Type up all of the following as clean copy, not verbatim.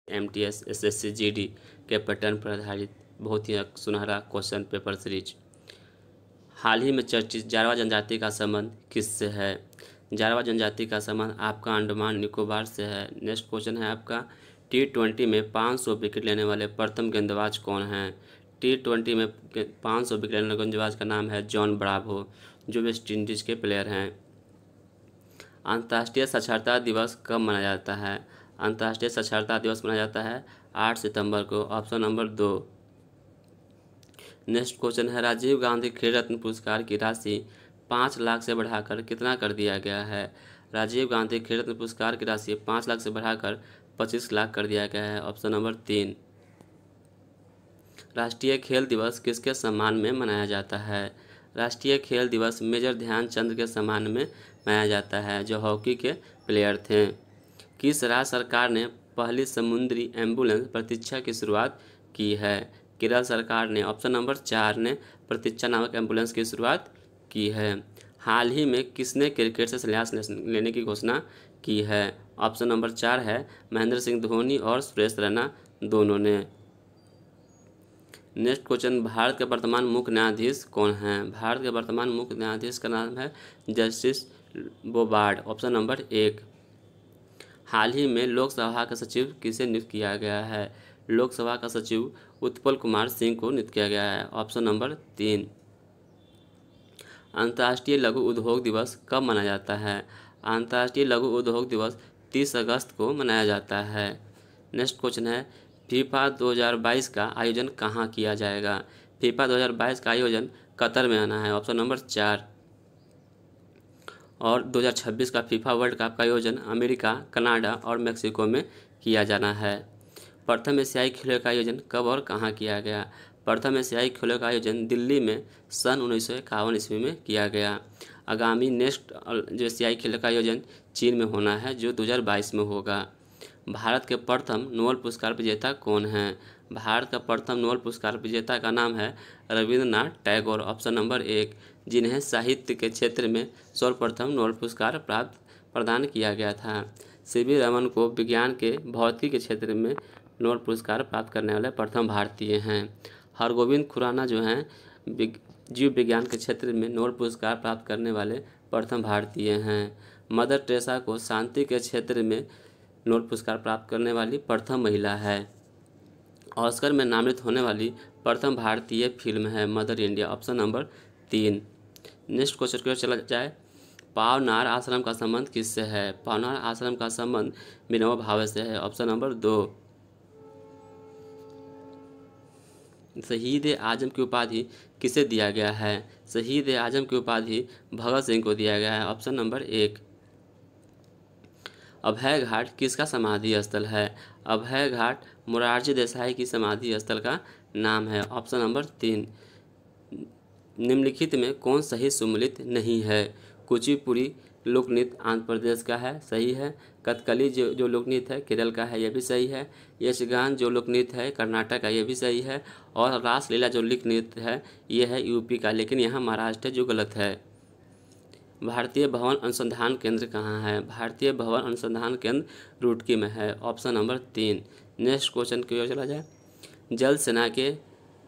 MTS SSC GD के pattern पर आधारित बहुत ही सुनहरा क्वेश्चन पेपर सीरीज। हाल ही में चर्चित जारवा जनजाति का संबंध किससे है? जारवा जनजाति का संबंध आपका अंडमान निकोबार से है। नेक्स्ट क्वेश्चन है आपका, T20 में 500 विकेट लेने वाले प्रथम गेंदबाज कौन हैं? T20 में 500 विकेट लेने वाले गेंदबाज का नाम है जॉन ब्रावो, जो वेस्ट इंडीज़ के प्लेयर हैं। अंतर्राष्ट्रीय साक्षरता दिवस कब मनाया जाता है? अंतर्राष्ट्रीय साक्षरता दिवस मनाया जाता है 8 सितंबर को, ऑप्शन नंबर 2। नेक्स्ट क्वेश्चन है, राजीव गांधी खेल रत्न पुरस्कार की राशि 5 लाख से बढ़ाकर कितना कर दिया गया है? राजीव गांधी खेल रत्न पुरस्कार की राशि 5 लाख से बढ़ाकर 25 लाख कर दिया गया है, ऑप्शन नंबर 3। राष्ट्रीय खेल दिवस किसके सम्मान में मनाया जाता है? राष्ट्रीय खेल दिवस मेजर ध्यानचंद के सम्मान में मनाया जाता है, जो हॉकी के प्लेयर थे। किस राज्य सरकार ने पहली समुद्री एम्बुलेंस प्रतीक्षा की शुरुआत की है? केरल सरकार ने, ऑप्शन नंबर 4 ने प्रतीक्षा नामक एम्बुलेंस की शुरुआत की है। हाल ही में किसने क्रिकेट से संन्यास लेने की घोषणा की है? ऑप्शन नंबर 4 है महेंद्र सिंह धोनी और सुरेश रैना दोनों ने। नेक्स्ट क्वेश्चन, भारत के वर्तमान मुख्य न्यायाधीश कौन हैं? भारत के वर्तमान मुख्य न्यायाधीश का नाम है जस्टिस बोबार्ड, ऑप्शन नंबर 1। हाल ही में लोकसभा का सचिव किसे नियुक्त किया गया है? लोकसभा का सचिव उत्पल कुमार सिंह को नियुक्त किया गया है, ऑप्शन नंबर 3। अंतर्राष्ट्रीय लघु उद्योग दिवस कब मनाया जाता है? अंतर्राष्ट्रीय लघु उद्योग दिवस 30 अगस्त को मनाया जाता है। नेक्स्ट क्वेश्चन है, फीफा 2022 का आयोजन कहाँ किया जाएगा? फीफा 2022 का आयोजन कतर में आना है, ऑप्शन नंबर 4। और 2026 का फीफा वर्ल्ड कप का आयोजन अमेरिका, कनाडा और मेक्सिको में किया जाना है। प्रथम एशियाई खेलों का आयोजन कब और कहाँ किया गया? प्रथम एशियाई खेलों का आयोजन दिल्ली में सन 1951 ईस्वी में किया गया। आगामी नेक्स्ट जो एशियाई खेलों का आयोजन चीन में होना है, जो 2022 में होगा। भारत के प्रथम नोबेल पुरस्कार विजेता कौन हैं? भारत का प्रथम नोबेल पुरस्कार विजेता का नाम है रविंद्रनाथ टैगोर, ऑप्शन नंबर 1, जिन्हें साहित्य के क्षेत्र में सर्वप्रथम नोबेल पुरस्कार प्रदान किया गया था। CV रमन को विज्ञान के भौतिकी के क्षेत्र में नोबेल पुरस्कार प्राप्त करने वाले प्रथम भारतीय हैं। हरगोविंद खुराना जो हैं जीव विज्ञान के क्षेत्र में नोबेल पुरस्कार प्राप्त करने वाले प्रथम भारतीय हैं। मदर टेरेसा को शांति के क्षेत्र में नोबेल पुरस्कार प्राप्त करने वाली प्रथम महिला है। ऑस्कर में नामित होने वाली प्रथम भारतीय फिल्म है mother India, option number 3। Next question की ओर चला जाए, पावनार आश्रम का संबंध किससे है? पावनार आश्रम का संबंध विनोबा भावे से है, ऑप्शन नंबर 2। शहीद आजम की उपाधि किसे दिया गया है? शहीद आजम की उपाधि भगत सिंह को दिया गया है, ऑप्शन नंबर 1। अभय घाट किसका समाधि स्थल है? अभय घाट मोरारजी देसाई की समाधि स्थल का नाम है, ऑप्शन नंबर 3। निम्नलिखित में कौन सही सम्मिलित नहीं है? कुचिपुड़ी लोकनृत्य आंध्र प्रदेश का है, सही है। कथकली जो लोकनृत्य है केरल का है, यह भी सही है। यक्षगान जो लोकनृत्य है कर्नाटक का, यह भी सही है। और रासलीला जो लोकनृत्य है यह है यूपी का, लेकिन यहाँ महाराष्ट्र है जो गलत है। भारतीय भवन अनुसंधान केंद्र कहाँ है? भारतीय भवन अनुसंधान केंद्र रुड़की में है, ऑप्शन नंबर 3। नेक्स्ट क्वेश्चन की ओर चला जाए, जल सेना के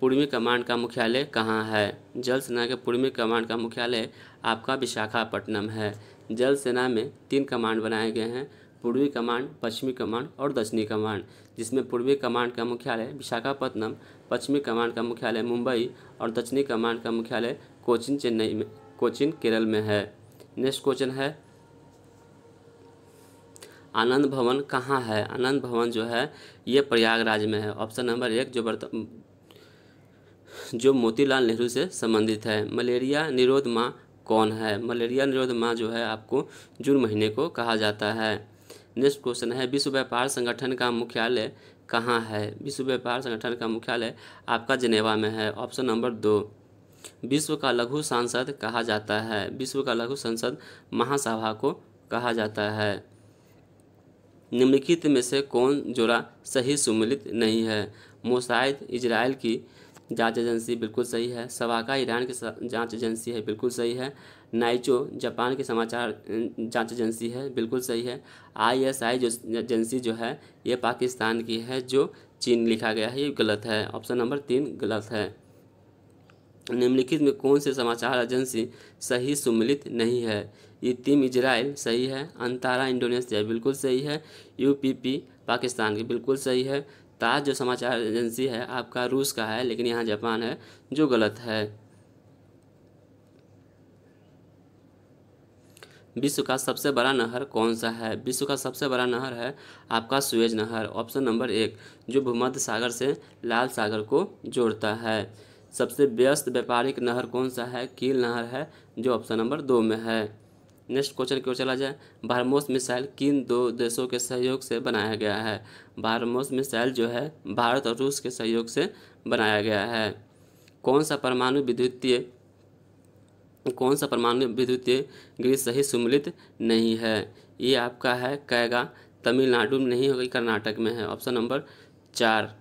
पूर्वी कमांड का मुख्यालय कहाँ है? जल सेना के पूर्वी कमांड का मुख्यालय आपका विशाखापट्टनम है। जल सेना में 3 कमांड बनाए गए हैं, पूर्वी कमांड, पश्चिमी कमांड और दक्षिणी कमांड, जिसमें पूर्वी कमांड का मुख्यालय विशाखापट्टनम, पश्चिमी कमांड का मुख्यालय मुंबई और दक्षिणी कमांड का मुख्यालय कोचीन केरल में है। नेक्स्ट क्वेश्चन है, आनंद भवन कहाँ है? आनंद भवन जो है ये प्रयागराज में है, ऑप्शन नंबर 1, जो मोतीलाल नेहरू से संबंधित है। मलेरिया निरोध माह कौन है? मलेरिया निरोध माह जो है आपको जून महीने को कहा जाता है। नेक्स्ट क्वेश्चन है, विश्व व्यापार संगठन का मुख्यालय कहाँ है? विश्व व्यापार संगठन का मुख्यालय आपका जिनेवा में है, ऑप्शन नंबर 2। विश्व का लघु संसद कहा जाता है? विश्व का लघु संसद महासभा को कहा जाता है। निम्नलिखित में से कौन जोड़ा सही सम्मिलित नहीं है? मोसाद इजराइल की जांच एजेंसी बिल्कुल सही है। सवाका ईरान की जांच एजेंसी है, बिल्कुल सही है। नाइचो जापान की समाचार जांच एजेंसी है, बिल्कुल सही है। ISI जो एजेंसी जो है ये पाकिस्तान की है, जो चीन लिखा गया है, ये गलत है। ऑप्शन नंबर 3 गलत है। निम्नलिखित में कौन से समाचार एजेंसी सही सुमेलित नहीं है? इतिम इजराइल सही है। अंतारा इंडोनेशिया बिल्कुल सही है। UPP पाकिस्तान की बिल्कुल सही है। ताज जो समाचार एजेंसी है आपका रूस का है, लेकिन यहाँ जापान है, जो गलत है। विश्व का सबसे बड़ा नहर कौन सा है? विश्व का सबसे बड़ा नहर है आपका सुएज नहर, ऑप्शन नंबर 1, जो भूमध्य सागर से लाल सागर को जोड़ता है। सबसे व्यस्त व्यापारिक नहर कौन सा है? कील नहर है, जो ऑप्शन नंबर 2 में है। नेक्स्ट क्वेश्चन की ओर चला जाए। ब्रह्मोस मिसाइल किन दो देशों के सहयोग से बनाया गया है? ब्रह्मोस मिसाइल जो है भारत और रूस के सहयोग से बनाया गया है। कौन सा परमाणु विद्युतीय ग्रिड सही सुमेलित नहीं है? ये आपका है कैगा, तमिलनाडु में नहीं होगी, कर्नाटक में है, ऑप्शन नंबर 4।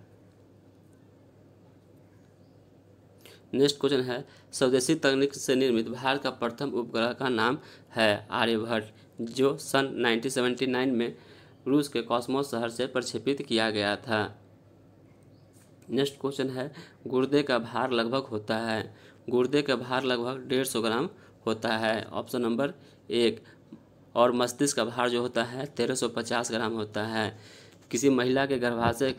नेक्स्ट क्वेश्चन है, स्वदेशी तकनीक से निर्मित भारत का प्रथम उपग्रह का नाम है आर्यभट्ट, जो सन 1979 में रूस के कॉस्मोस शहर से प्रक्षेपित किया गया था। नेक्स्ट क्वेश्चन है, गुर्दे का भार लगभग होता है? गुर्दे का भार लगभग 150 ग्राम होता है, ऑप्शन नंबर 1। और मस्तिष्क का भार जो होता है 1350 ग्राम होता है। किसी महिला के गर्भाशय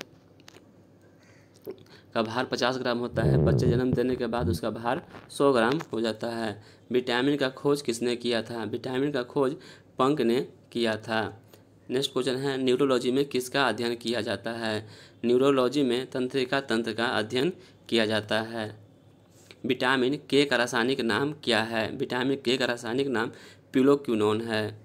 का भार 50 ग्राम होता है। बच्चे जन्म देने के बाद उसका भार 100 ग्राम हो जाता है। विटामिन का खोज किसने किया था? विटामिन का खोज पंक ने किया था। नेक्स्ट क्वेश्चन है, न्यूरोलॉजी में किसका अध्ययन किया जाता है? न्यूरोलॉजी में तंत्रिका तंत्र का अध्ययन किया जाता है। विटामिन के का रासायनिक नाम क्या है? विटामिन के का रासायनिक नाम पिलोक्विनोन है।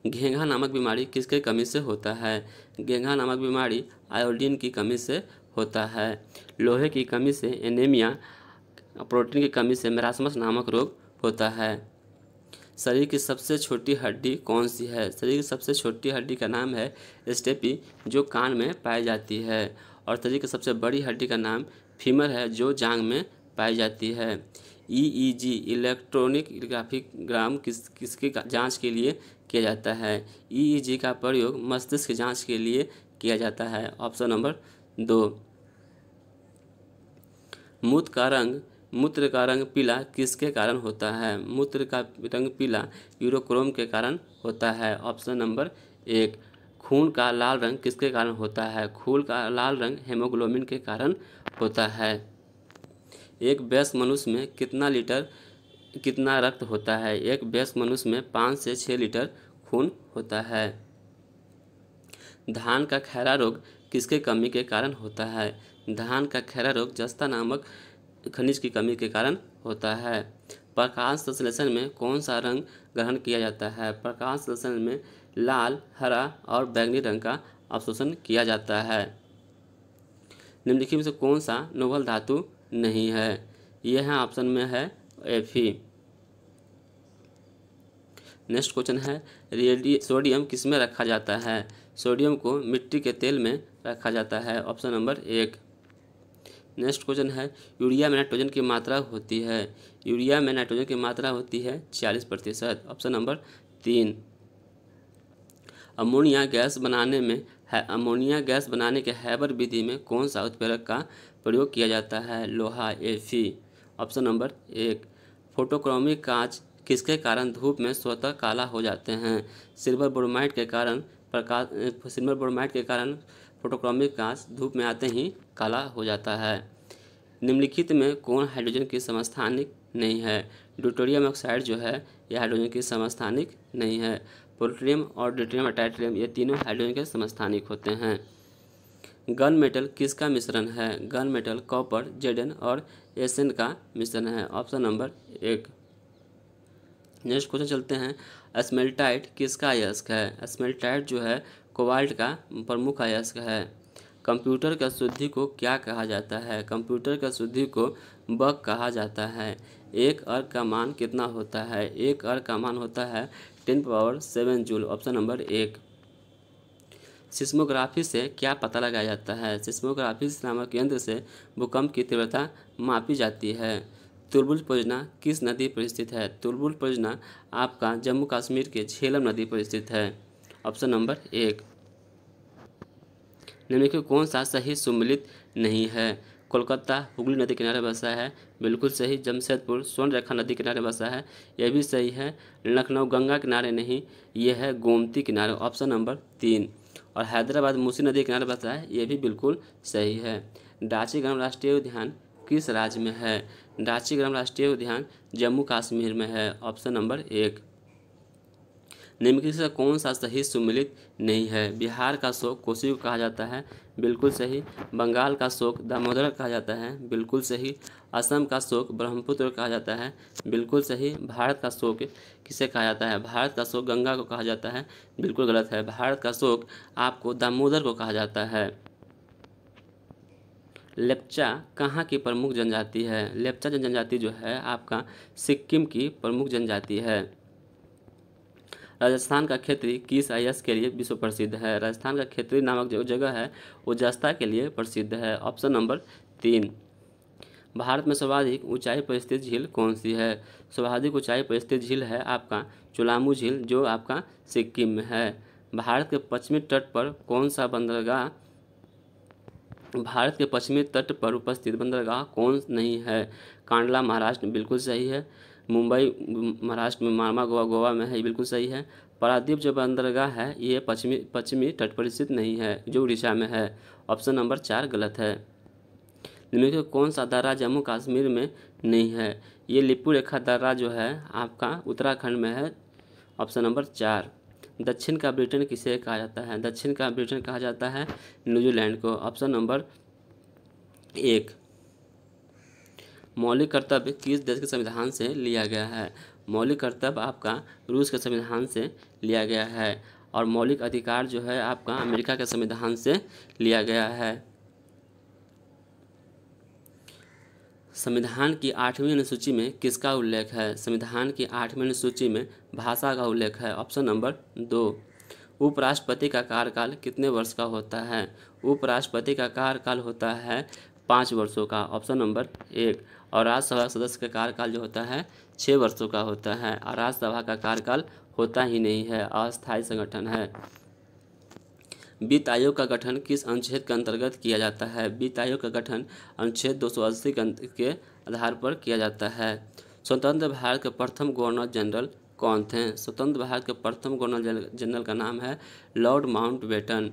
घेंघा नामक बीमारी किसके कमी से होता है? घेंघा नामक बीमारी आयोडीन की कमी से होता है। लोहे की कमी से एनीमिया, प्रोटीन की कमी से मेरास्मस नामक रोग होता है। शरीर की सबसे छोटी हड्डी कौन सी है? शरीर की सबसे छोटी हड्डी का नाम है स्टेपी, जो कान में पाई जाती है। और शरीर की सबसे बड़ी हड्डी का नाम फीमर है, जो जांघ में पाई जाती है। EEG इलेक्ट्रोग्राम किसकी जांच के लिए किया जाता है? EEG का प्रयोग मस्तिष्क की जांच के लिए किया जाता है, ऑप्शन नंबर 2। मूत्र का रंग पीला किसके कारण होता है? मूत्र का रंग पीला यूरोक्रोम के कारण होता है, ऑप्शन नंबर 1। खून का लाल रंग किसके कारण होता है? खून का लाल रंग हेमोग्लोबिन के कारण होता है। एक वयस्क मनुष्य में कितना रक्त होता है? एक वयस्क मनुष्य में 5 से 6 लीटर खून होता है। धान का खैरा रोग किसके कमी के कारण होता है? धान का खैरा रोग जस्ता नामक खनिज की कमी के कारण होता है। प्रकाश संश्लेषण में कौन सा रंग ग्रहण किया जाता है? प्रकाश संश्लेषण में लाल, हरा और बैंगनी रंग का अवशोषण किया जाता है। निम्नलिखित में से कौन सा नोबल धातु नहीं है? यह है ऑप्शन में है Fe। नेक्स्ट क्वेश्चन है, सोडियम किस में रखा जाता है? सोडियम को मिट्टी के तेल में रखा जाता है, ऑप्शन नंबर 1। नेक्स्ट क्वेश्चन है, यूरिया में नाइट्रोजन की मात्रा होती है? यूरिया में नाइट्रोजन की मात्रा होती है 40%, ऑप्शन नंबर 3। अमोनिया गैस बनाने के हैबर विधि में कौन सा उत्प्रेरक का प्रयोग किया जाता है? लोहा, Fe, ऑप्शन नंबर 1। फोटोक्रोमिक कांच किसके कारण धूप में स्वतः काला हो जाते हैं? सिल्वर ब्रोमाइड के कारण फोटोक्रोमिक कांच धूप में आते ही काला हो जाता है। निम्नलिखित में कौन हाइड्रोजन की समस्थानिक नहीं है? ड्यूटेरियम ऑक्साइड जो है यह हाइड्रोजन की समस्थानिक नहीं है। प्लूटोनियम और ड्यूटेरियम और ट्राइटियम ये तीनों हाइड्रोजन के समस्थानिक होते हैं। गन मेटल किसका मिश्रण है? गन मेटल कॉपर, Zn और Sn का मिश्रण है, ऑप्शन नंबर 1। नेक्स्ट क्वेश्चन चलते हैं, स्मेल्टाइट किसका अयस्क है? स्मेल्टाइट जो है कोबाल्ट का प्रमुख अयस्क है। कंप्यूटर का शुद्धि को क्या कहा जाता है? कंप्यूटर का शुद्धि को बग कहा जाता है। एक अर्क का मान कितना होता है? एक अर्क का मान होता है 10⁻7 जूल, ऑप्शन नंबर 1। सिस्मोग्राफी से क्या पता लगाया जाता है? सिस्मोग्राफी नामक यंत्र से भूकंप की तीव्रता मापी जाती है। तुरबुल परियोजना किस नदी पर स्थित है? तुरबुल परियोजना आपका जम्मू कश्मीर के झेलम नदी पर स्थित है। Option number 1। निम्नलिखित में कौन सा सही सुमेलित नहीं है? कोलकाता हुगली नदी किनारे बसा है, बिल्कुल सही। जमशेदपुर स्वर्ण रेखा नदी किनारे बसा है, यह भी सही है। लखनऊ गंगा किनारे नहीं, यह है गोमती किनारे। Option number 3। और हैदराबाद मूसी नदी किनारे बसा है, यह भी बिल्कुल सही है। डाचीग्राम राष्ट्रीय उद्यान किस राज्य में है? डाचीग्राम राष्ट्रीय उद्यान जम्मू कश्मीर में है। Option number 1। निम्नलिखित से कौन सा सही सुमेलित नहीं है? बिहार का शोक कोसी को कहा जाता है, बिल्कुल सही। बंगाल का शोक दामोदर कहा जाता है, बिल्कुल सही। असम का शोक ब्रह्मपुत्र कहा जाता है, बिल्कुल सही। भारत का शोक किसे कहा जाता है? भारत का शोक गंगा को कहा जाता है, बिल्कुल गलत है। भारत का शोक आपको दामोदर को कहा जाता है। लेप्चा कहाँ की प्रमुख जनजाति है? लेप्चा जनजाति जो है आपका सिक्किम की प्रमुख जनजाति है। राजस्थान का खेतरी किस आयस के लिए विश्व प्रसिद्ध है? राजस्थान का खेतरी नामक जो जगह है वो जस्ता के लिए प्रसिद्ध है। Option number 3। भारत में सर्वाधिक ऊंचाई पर स्थित झील कौन सी है? सर्वाधिक ऊंचाई पर स्थित झील है आपका चुलामू झील, जो आपका सिक्किम में है। भारत के पश्चिमी तट पर कौन सा बंदरगाह भारत के पश्चिमी तट पर उपस्थित बंदरगाह कौन नहीं है? कांडला महाराष्ट्र में, बिल्कुल सही है। मुंबई महाराष्ट्र में, मारवा गोवा में है, ये बिल्कुल सही है। पारादीप जो बंदरगाह है ये पश्चिमी तट पर स्थित नहीं है, जो उड़ीसा में है। ऑप्शन नंबर 4 गलत है। निम्नलिखित में कौन सा दर्रा जम्मू कश्मीर में नहीं है? ये लिपू रेखा दर्रा जो है आपका उत्तराखंड में है। Option number 4। दक्षिण का ब्रिटेन किसे कहा जाता है? दक्षिण का ब्रिटेन कहा जाता है न्यूजीलैंड को। Option number 1। मौलिक कर्तव्य किस देश के संविधान से लिया गया है? मौलिक कर्तव्य आपका रूस के संविधान से लिया गया है। और मौलिक अधिकार जो है आपका अमेरिका के संविधान से लिया गया है। संविधान की 8वीं अनुसूची में किसका उल्लेख है? संविधान की 8वीं अनुसूची में भाषा का उल्लेख है। Option number 2। उपराष्ट्रपति का कार्यकाल कितने वर्ष का होता है? उपराष्ट्रपति का कार्यकाल होता है 5 वर्षों का। Option number 1। और राज्यसभा सदस्य का कार्यकाल जो होता है 6 वर्षों का होता है। और राज्यसभा का कार्यकाल होता ही नहीं है, अस्थायी संगठन है। वित्त आयोग का गठन किस अनुच्छेद के अंतर्गत किया जाता है? वित्त आयोग का गठन अनुच्छेद 280 के आधार पर किया जाता है। स्वतंत्र भारत के प्रथम गवर्नर जनरल कौन थे? स्वतंत्र भारत के प्रथम गवर्नर जनरल का नाम है लॉर्ड माउंटबेटन।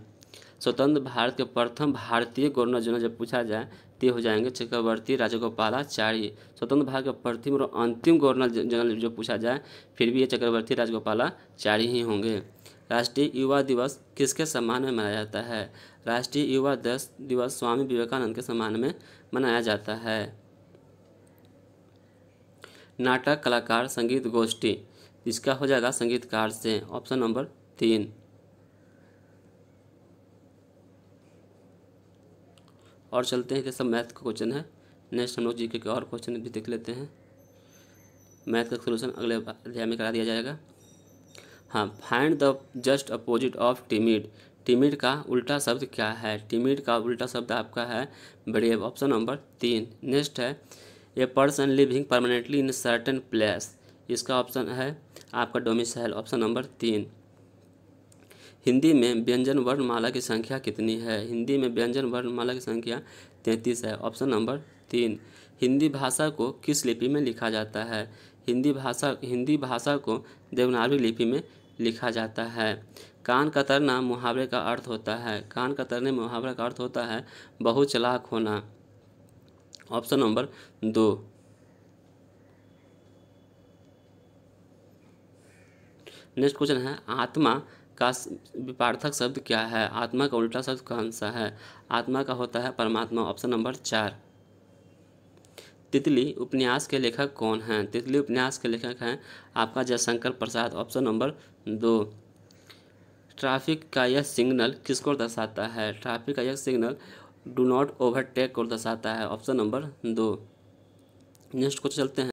स्वतंत्र भारत के प्रथम भारतीय गवर्नर जनरल जब पूछा जाए तो हो जाएंगे चक्रवर्ती राजगोपालाचारी। स्वतंत्र भारत के प्रथम और अंतिम गवर्नर जनरल जो पूछा जाए फिर भी ये चक्रवर्ती राजगोपालाचारी ही होंगे। राष्ट्रीय युवा दिवस किसके सम्मान में मनाया जाता है? राष्ट्रीय युवा दिवस स्वामी विवेकानंद के सम्मान में मनाया जाता है। नाटक, कलाकार, संगीत गोष्ठी, इसका हो जाएगा संगीतकार से। Option number 3। और चलते हैं कि सब मैथ का क्वेश्चन है। नेक्स्ट हम लोग जीके के और क्वेश्चन भी देख लेते हैं। मैथ का सोल्यूशन अगले अध्याय में करा दिया जाएगा। हाँ, find the just opposite of timid. Timid का उल्टा शब्द क्या है? टिमिड का उल्टा शब्द आपका है ब्रेव। Option number 3। नेक्स्ट है a person living permanently in certain place, इसका ऑप्शन है आपका डोमिसाइल। Option number 3। हिंदी में व्यंजन वर्णमाला की संख्या कितनी है? हिंदी में व्यंजन वर्णमाला की संख्या 33 है। Option number 3। हिंदी भाषा को किस लिपि में लिखा जाता है? हिंदी भाषा को देवनागरी लिपि में लिखा जाता है। कान कतरना मुहावरे का अर्थ होता है। कान कतरने मुहावरे का अर्थ होता है बहुत चालाक होना। Option number 2। नेक्स्ट क्वेश्चन है आत्मा का विपार्थक शब्द क्या है? आत्मा का उल्टा शब्द कौन सा है? आत्मा का होता है परमात्मा। Option number 4। तितली उपन्यास के लेखक कौन हैं? तितली उपन्यास के लेखक हैं आपका Jaishankar Prasad. Option number 2। Traffic का यह सिग्नल किसको दर्शाता है? ट्रैफिक का यह सिग्नल डू नॉट ओवरटेक को दर्शाता है। Option number 2। नेक्स्ट क्वेश्चन चलते हैं।